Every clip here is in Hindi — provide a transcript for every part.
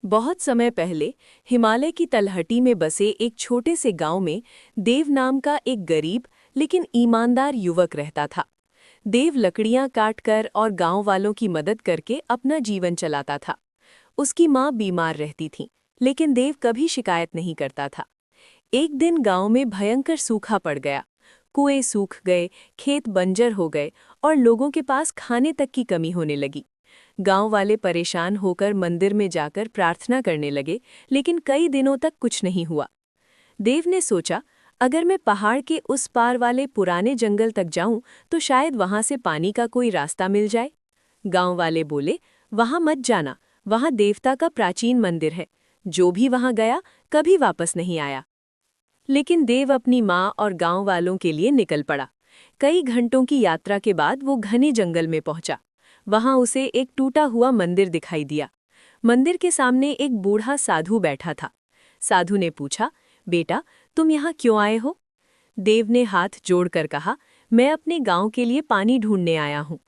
बहुत समय पहले हिमालय की तलहटी में बसे एक छोटे से गांव में देव नाम का एक गरीब लेकिन ईमानदार युवक रहता था। देव लकड़ियां काटकर और गांव वालों की मदद करके अपना जीवन चलाता था। उसकी माँ बीमार रहती थी, लेकिन देव कभी शिकायत नहीं करता था। एक दिन गांव में भयंकर सूखा पड़ गया। कुएं सूख गए, खेत बंजर हो गए और लोगों के पास खाने तक की कमी होने लगी। गांव वाले परेशान होकर मंदिर में जाकर प्रार्थना करने लगे, लेकिन कई दिनों तक कुछ नहीं हुआ। देव ने सोचा, अगर मैं पहाड़ के उस पार वाले पुराने जंगल तक जाऊं तो शायद वहां से पानी का कोई रास्ता मिल जाए। गांव वाले बोले, वहां मत जाना, वहां देवता का प्राचीन मंदिर है। जो भी वहां गया कभी वापस नहीं आया। लेकिन देव अपनी माँ और गांव वालों के लिए निकल पड़ा। कई घंटों की यात्रा के बाद वो घने जंगल में पहुंचा। वहां उसे एक टूटा हुआ मंदिर दिखाई दिया। मंदिर के सामने एक बूढ़ा साधु बैठा था। साधु ने पूछा, बेटा, तुम यहाँ क्यों आए हो? देव ने हाथ जोड़कर कहा, मैं अपने गांव के लिए पानी ढूंढने आया हूँ।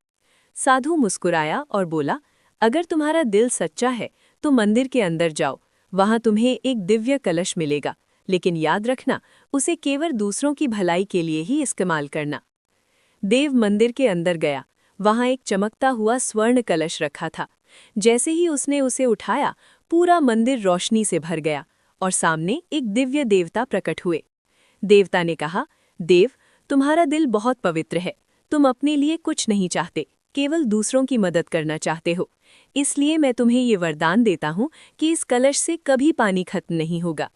साधु मुस्कुराया और बोला, अगर तुम्हारा दिल सच्चा है तो मंदिर के अंदर जाओ। वहां तुम्हें एक दिव्य कलश मिलेगा, लेकिन याद रखना, उसे केवल दूसरों की भलाई के लिए ही इस्तेमाल करना। देव मंदिर के अंदर गया। वहां एक चमकता हुआ स्वर्ण कलश रखा था। जैसे ही उसने उसे उठाया, पूरा मंदिर रोशनी से भर गया और सामने एक दिव्य देवता प्रकट हुए। देवता ने कहा, देव, तुम्हारा दिल बहुत पवित्र है। तुम अपने लिए कुछ नहीं चाहते, केवल दूसरों की मदद करना चाहते हो। इसलिए मैं तुम्हें ये वरदान देता हूँ कि इस कलश से कभी पानी खत्म नहीं होगा।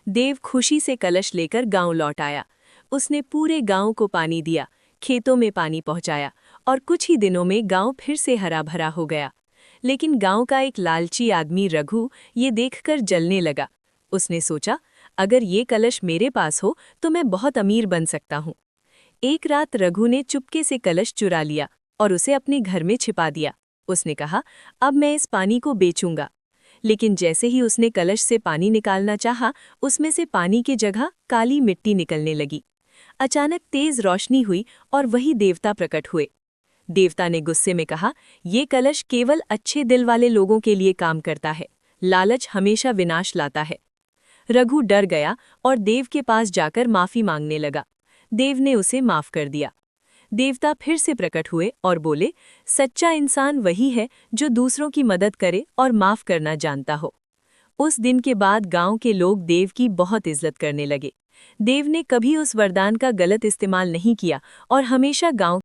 देव खुशी से कलश लेकर गांव लौट आया। उसने पूरे गांव को पानी दिया, खेतों में पानी पहुंचाया और कुछ ही दिनों में गांव फिर से हरा भरा हो गया। लेकिन गांव का एक लालची आदमी रघु ये देखकर जलने लगा। उसने सोचा, अगर ये कलश मेरे पास हो तो मैं बहुत अमीर बन सकता हूँ। एक रात रघु ने चुपके से कलश चुरा लिया और उसे अपने घर में छिपा दिया। उसने कहा, अब मैं इस पानी को बेचूंगा। लेकिन जैसे ही उसने कलश से पानी निकालना चाहा, उसमें से पानी की जगह काली मिट्टी निकलने लगी। अचानक तेज रोशनी हुई और वही देवता प्रकट हुए। देवता ने गुस्से में कहा, ये कलश केवल अच्छे दिल वाले लोगों के लिए काम करता है। लालच हमेशा विनाश लाता है। रघु डर गया और देव के पास जाकर माफी मांगने लगा। देव ने उसे माफ कर दिया। देवता फिर से प्रकट हुए और बोले, सच्चा इंसान वही है जो दूसरों की मदद करे और माफ करना जानता हो। उस दिन के बाद गांव के लोग देव की बहुत इज्जत करने लगे। देव ने कभी उस वरदान का गलत इस्तेमाल नहीं किया और हमेशा गांव